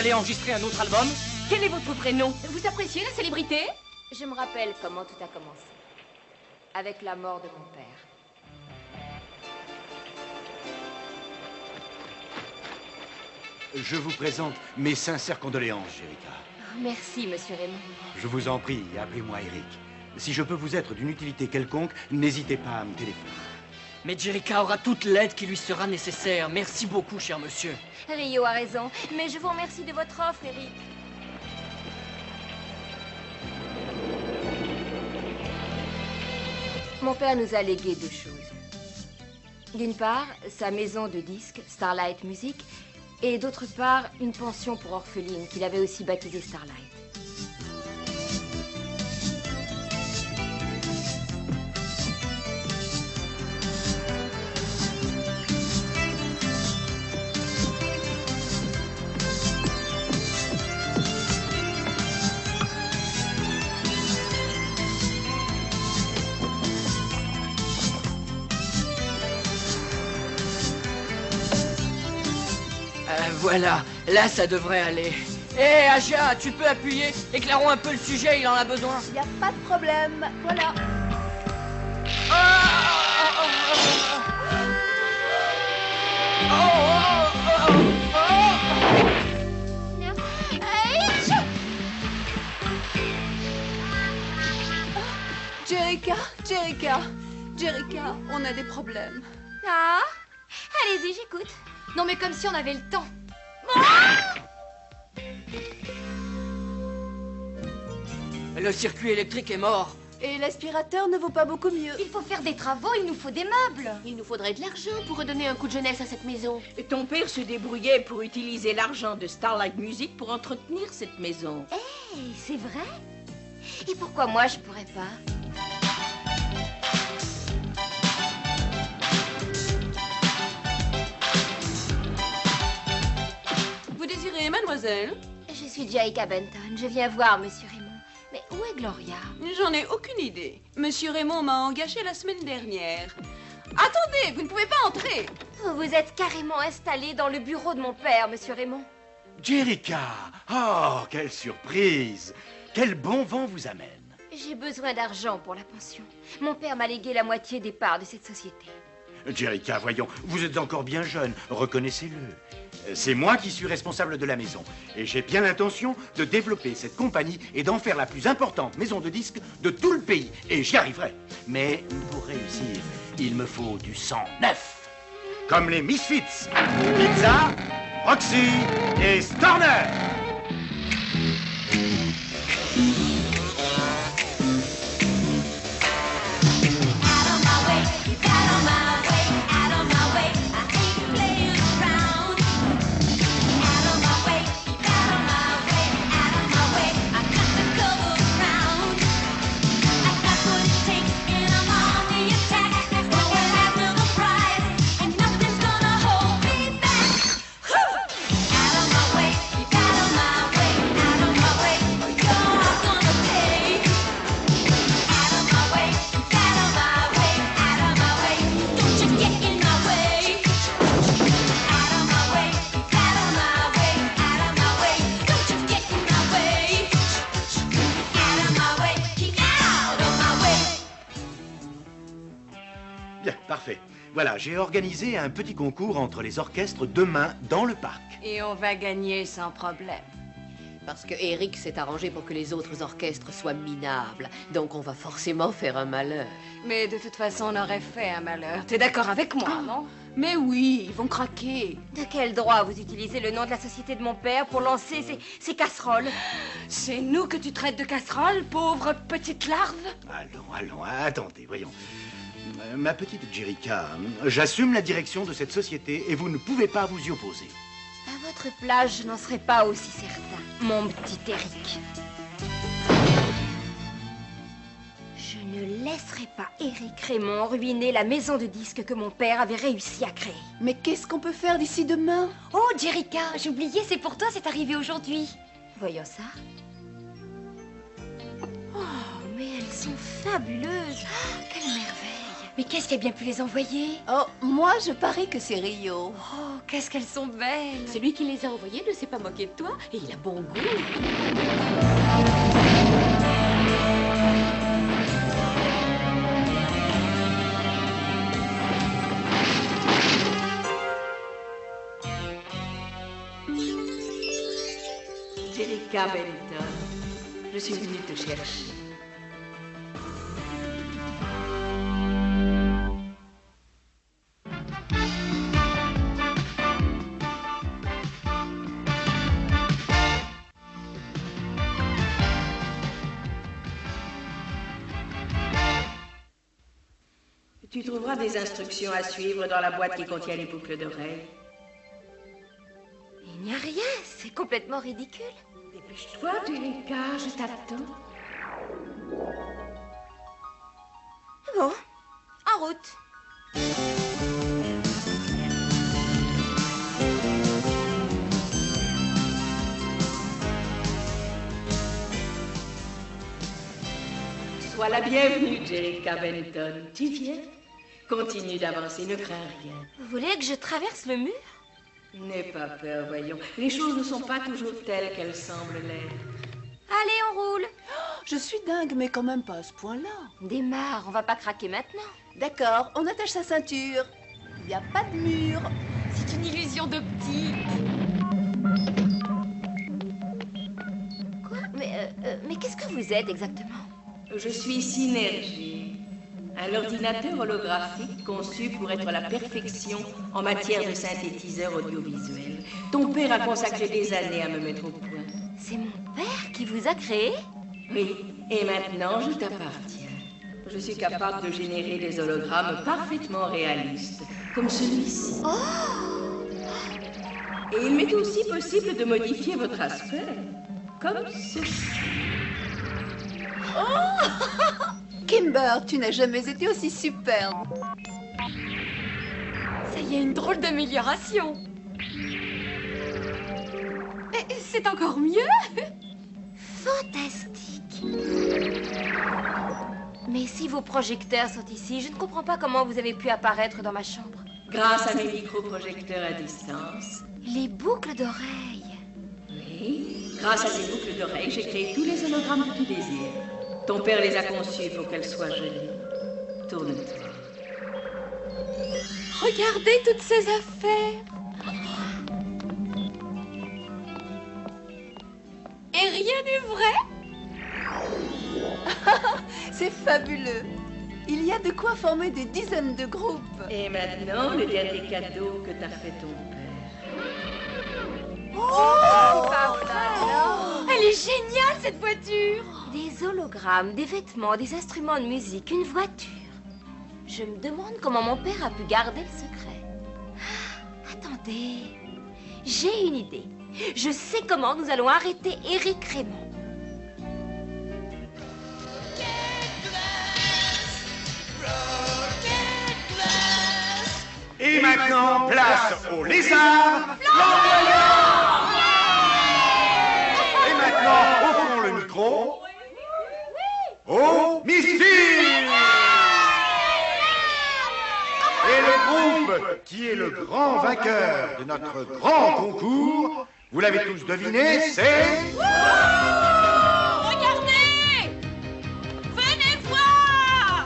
allez enregistrer un autre album? Quel est votre prénom? Vous appréciez la célébrité? Je me rappelle comment tout a commencé. Avec la mort de mon père. Je vous présente mes sincères condoléances, Jerica. Oh, merci, monsieur Raymond. Je vous en prie, appelez-moi Eric. Si je peux vous être d'une utilité quelconque, n'hésitez pas à me téléphoner. Mais Jerica aura toute l'aide qui lui sera nécessaire. Merci beaucoup, cher monsieur. Rio a raison, mais je vous remercie de votre offre, Eric. Mon père nous a légué deux choses. D'une part, sa maison de disques, Starlight Music, et d'autre part, une pension pour orphelines qu'il avait aussi baptisée Starlight. Voilà, là ça devrait aller. Hé, Aja, tu peux appuyer? Éclairons un peu le sujet, il en a besoin. Y a pas de problème. Voilà. Jerica, on a des problèmes. Ah, allez-y, j'écoute. Non mais comme si on avait le temps. Le circuit électrique est mort. Et l'aspirateur ne vaut pas beaucoup mieux. Il faut faire des travaux, il nous faut des meubles. Il nous faudrait de l'argent pour redonner un coup de jeunesse à cette maison. Et ton père se débrouillait pour utiliser l'argent de Starlight Music pour entretenir cette maison. Hey, c'est vrai? Et pourquoi moi je pourrais pas? Vous désirez, mademoiselle? Je suis Jerica Benton, je viens voir monsieur Raymond. Mais où est Gloria? J'en ai aucune idée. Monsieur Raymond m'a engagée la semaine dernière. Attendez, vous ne pouvez pas entrer. Vous vous êtes carrément installé dans le bureau de mon père, monsieur Raymond. Jerica! Oh, quelle surprise! Quel bon vent vous amène! J'ai besoin d'argent pour la pension. Mon père m'a légué la moitié des parts de cette société. Jerica, voyons, vous êtes encore bien jeune, reconnaissez-le. C'est moi qui suis responsable de la maison. Et j'ai bien l'intention de développer cette compagnie et d'en faire la plus importante maison de disques de tout le pays. Et j'y arriverai. Mais pour réussir, il me faut du sang neuf. Comme les Misfits, Pizza, Roxy et Storner. Bien, parfait. Voilà, j'ai organisé un petit concours entre les orchestres demain dans le parc. Et on va gagner sans problème. Parce que Eric s'est arrangé pour que les autres orchestres soient minables. Donc on va forcément faire un malheur. Mais de toute façon, on aurait fait un malheur. T'es d'accord avec moi, non? Mais oui, ils vont craquer. De quel droit vous utilisez le nom de la société de mon père pour lancer ces casseroles? C'est nous que tu traites de casserole, pauvre petite larve? Allons, attendez, voyons. Ma petite Jerica, j'assume la direction de cette société et vous ne pouvez pas vous y opposer. À votre place, je n'en serais pas aussi certain, mon petit Eric. Je ne laisserai pas Eric Raymond ruiner la maison de disques que mon père avait réussi à créer. Mais qu'est-ce qu'on peut faire d'ici demain? Oh, Jerica, j'oubliais, c'est pour toi, c'est arrivé aujourd'hui. Voyons ça. Oh, mais elles sont fabuleuses. Oh, quelle merveille. Mais qu'est-ce qui a bien pu les envoyer? Oh, moi, je parie que c'est Rio. Oh, qu'est-ce qu'elles sont belles! Celui qui les a envoyés ne s'est pas moqué de toi et il a bon goût. Jerica Benton, je suis venue te chercher. Tu trouveras des instructions à suivre dans la boîte qui contient les boucles d'oreilles. Il n'y a rien, c'est complètement ridicule. Dépêche-toi, Jerica, je t'attends. Bon, en route. Sois la bienvenue, Jerica Benton. Tu viens? Continue d'avancer, ne crains rien. Vous voulez que je traverse le mur? N'aie pas peur, voyons. Les choses ne sont pas toujours telles qu'elles semblent l'être. Allez, on roule. Je suis dingue, mais quand même pas à ce point-là. Démarre, on va pas craquer maintenant. D'accord, on attache sa ceinture. Il n'y a pas de mur. C'est une illusion d'optique. Quoi? Mais qu'est-ce que vous êtes exactement? Je suis Synergie, un ordinateur holographique conçu pour être la perfection en matière de synthétiseur audiovisuel. Ton père a consacré des années à me mettre au point. C'est mon père qui vous a créé? Oui, et maintenant je t'appartiens. Je suis capable de générer des hologrammes parfaitement réalistes, comme celui-ci. Oh! Et il m'est aussi possible de modifier votre aspect, comme ceci. Oh Kimber, tu n'as jamais été aussi superbe. Ça y est, une drôle d'amélioration. Mais c'est encore mieux. Fantastique. Mais si vos projecteurs sont ici, je ne comprends pas comment vous avez pu apparaître dans ma chambre. Grâce à mes microprojecteurs à distance. Les boucles d'oreilles. Oui, grâce à ces boucles d'oreilles, j'ai créé tous les hologrammes que tu désires. Ton père les a conçus pour qu'elles soient jolies. Tourne-toi. Regardez toutes ces affaires. Et rien n'est vrai? C'est fabuleux. Il y a de quoi former des dizaines de groupes. Et maintenant, le dernier cadeau que t'a fait ton père. Elle est géniale, cette voiture! Des hologrammes, des vêtements, des instruments de musique, une voiture. Je me demande comment mon père a pu garder le secret. Ah, attendez, j'ai une idée. Je sais comment nous allons arrêter Eric Raymond. Et maintenant, place au lézard flamboyant. Et maintenant, ouvrons le micro au mystère. Et le groupe qui est le grand vainqueur de notre grand concours, vous l'avez tous deviné, c'est... Regardez! Venez voir!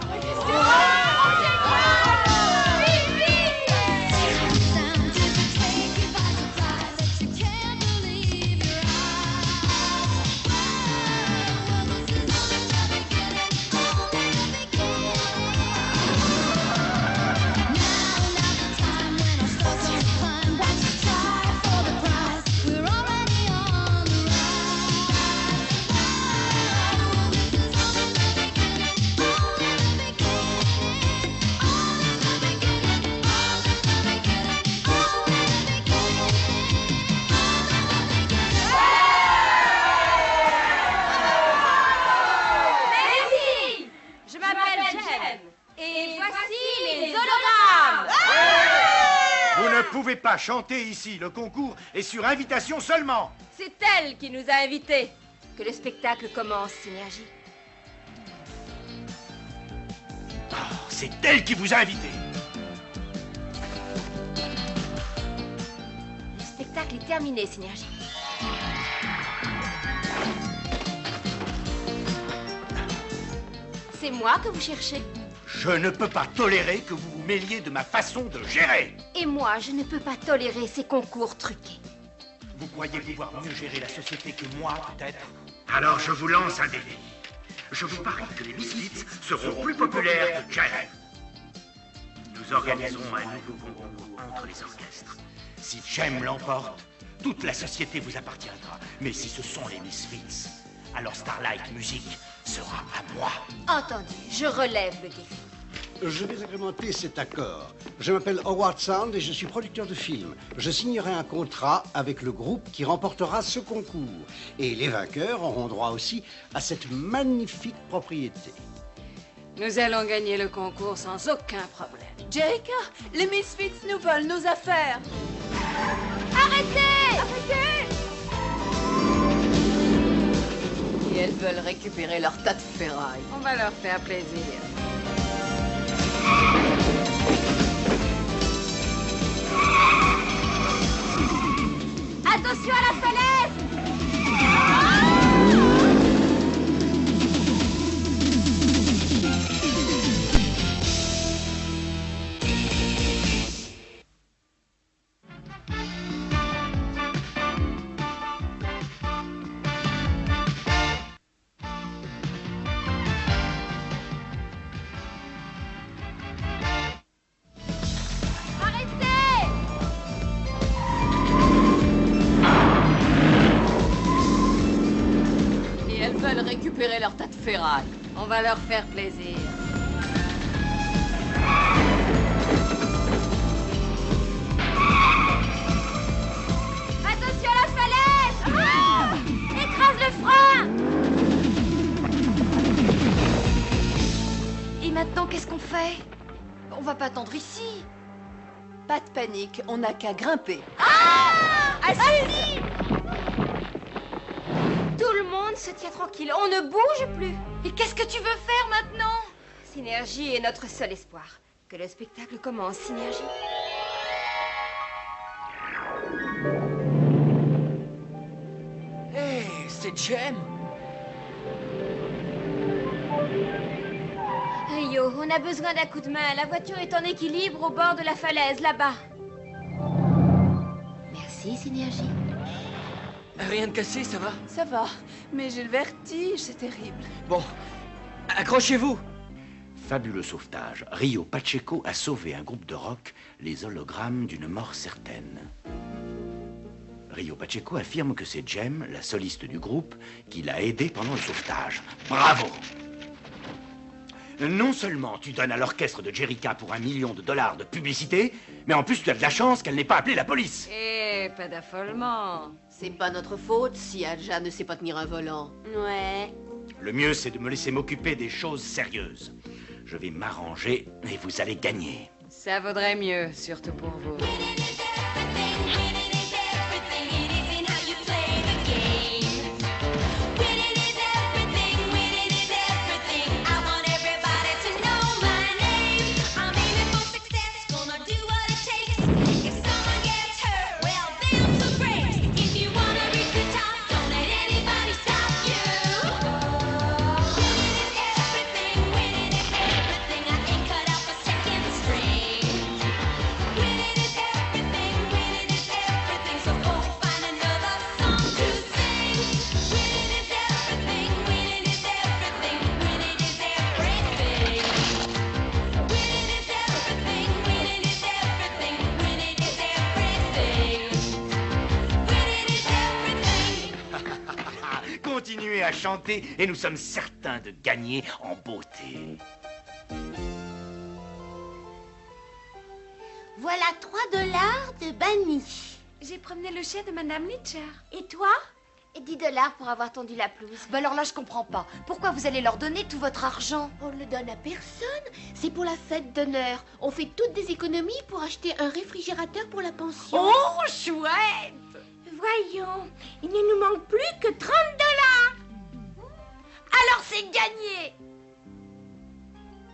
Je m'appelle Jen. Et voici les hologrammes. Vous ne pouvez pas chanter ici, le concours est sur invitation seulement. C'est elle qui nous a invités. Que le spectacle commence, Synergie. Oh, C'est elle qui vous a invité. Le spectacle est terminé, Synergie. C'est moi que vous cherchez. Je ne peux pas tolérer que vous vous mêliez de ma façon de gérer. Et moi, je ne peux pas tolérer ces concours truqués. Vous croyez pouvoir mieux gérer la société que moi, peut-être? Alors je vous lance un défi. Je vous parie que les Misfits seront plus populaires que Jem. Nous organiserons un nouveau concours entre les orchestres. Si Jem l'emporte, toute la société vous appartiendra. Mais si ce sont les Misfits, alors Starlight Music sera à moi. Entendu, je relève le défi. Je vais agrémenter cet accord. Je m'appelle Howard Sound et je suis producteur de films. Je signerai un contrat avec le groupe qui remportera ce concours. Et les vainqueurs auront droit aussi à cette magnifique propriété. Nous allons gagner le concours sans aucun problème. Jerica, les Misfits nous volent nos affaires. Arrêtez! Arrêtez! Et elles veulent récupérer leur tas de ferraille. On va leur faire plaisir. Attention à la falaise! Récupérer leur tas de ferraille. On va leur faire plaisir. Attention à la falaise! Ah! Écrase le frein! Et maintenant, qu'est-ce qu'on fait? On va pas attendre ici. Pas de panique, on n'a qu'à grimper. Assise! Tout le monde se tient tranquille, on ne bouge plus. Et qu'est-ce que tu veux faire maintenant? Synergie est notre seul espoir. Que le spectacle commence, Synergie. Hé, c'est Jem. Rio, on a besoin d'un coup de main. La voiture est en équilibre au bord de la falaise, là-bas. Merci, Synergie. Rien de cassé, ça va? Ça va, mais j'ai le vertige, c'est terrible. Bon, accrochez-vous. Fabuleux sauvetage. Rio Pacheco a sauvé un groupe de rock, les hologrammes d'une mort certaine. Rio Pacheco affirme que c'est Jem, la soliste du groupe, qui l'a aidé pendant le sauvetage. Bravo! Non seulement tu donnes à l'orchestre de Jerica pour $1 million de publicité, mais en plus tu as de la chance qu'elle n'ait pas appelé la police. Eh, pas d'affolement. C'est pas notre faute si Adja ne sait pas tenir un volant. Ouais. Le mieux, c'est de me laisser m'occuper des choses sérieuses. Je vais m'arranger et vous allez gagner. Ça vaudrait mieux, surtout pour vous. Continuez à chanter et nous sommes certains de gagner en beauté. Voilà $3 de banni. J'ai promené le chien de Madame Litcher. Et toi? Et $10 pour avoir tendu la pelouse. Bah alors là, je comprends pas. Pourquoi vous allez leur donner tout votre argent? On le donne à personne. C'est pour la fête d'honneur. On fait toutes des économies pour acheter un réfrigérateur pour la pension. Oh, chouette! Voyons, il ne nous manque plus que $30. Alors c'est gagné.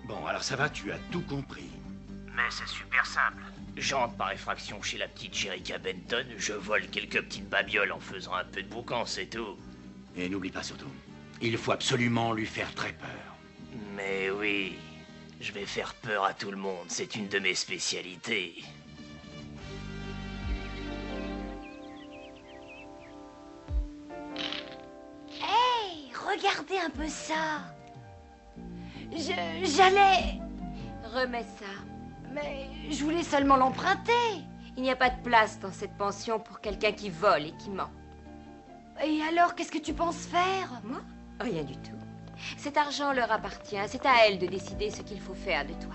Bon, alors ça va, tu as tout compris. Mais c'est super simple. J'entre par effraction chez la petite Jerica Benton, je vole quelques petites babioles en faisant un peu de boucan, c'est tout. Et n'oublie pas surtout, il faut absolument lui faire très peur. Mais oui, je vais faire peur à tout le monde, c'est une de mes spécialités. Hey, regardez un peu ça. J'allais... Remets ça. Mais je voulais seulement l'emprunter. Il n'y a pas de place dans cette pension pour quelqu'un qui vole et qui ment. Et alors, qu'est-ce que tu penses faire? Moi? Rien du tout. Cet argent leur appartient. C'est à elles de décider ce qu'il faut faire de toi.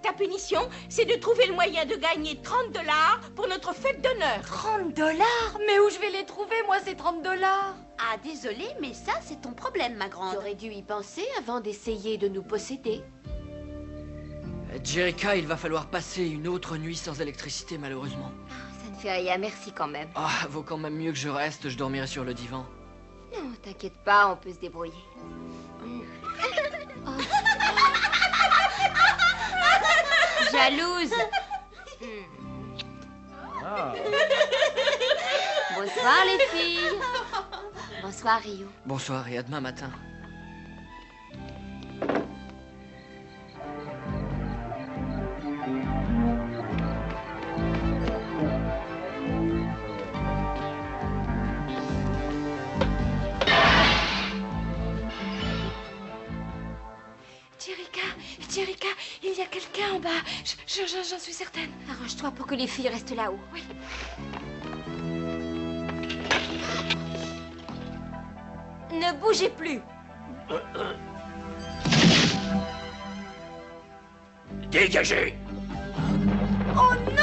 Ta punition, c'est de trouver le moyen de gagner 30$ pour notre fête d'honneur. 30$? Mais où je vais les trouver, moi, ces 30$? Ah, désolée, mais ça, c'est ton problème, ma grande. J'aurais dû y penser avant d'essayer de nous posséder. Jerica, il va falloir passer une autre nuit sans électricité, malheureusement. Ça ne fait rien, merci quand même. Ah, vaut quand même mieux que je reste, je dormirai sur le divan. Non, t'inquiète pas, on peut se débrouiller. Oh. Jalouse. Bonsoir les filles. Bonsoir Rio. Bonsoir et à demain matin. Jerica, il y a quelqu'un en bas. J'en suis certaine. Arrange-toi pour que les filles restent là-haut. Oui. Ne bougez plus. Dégagez! Oh non!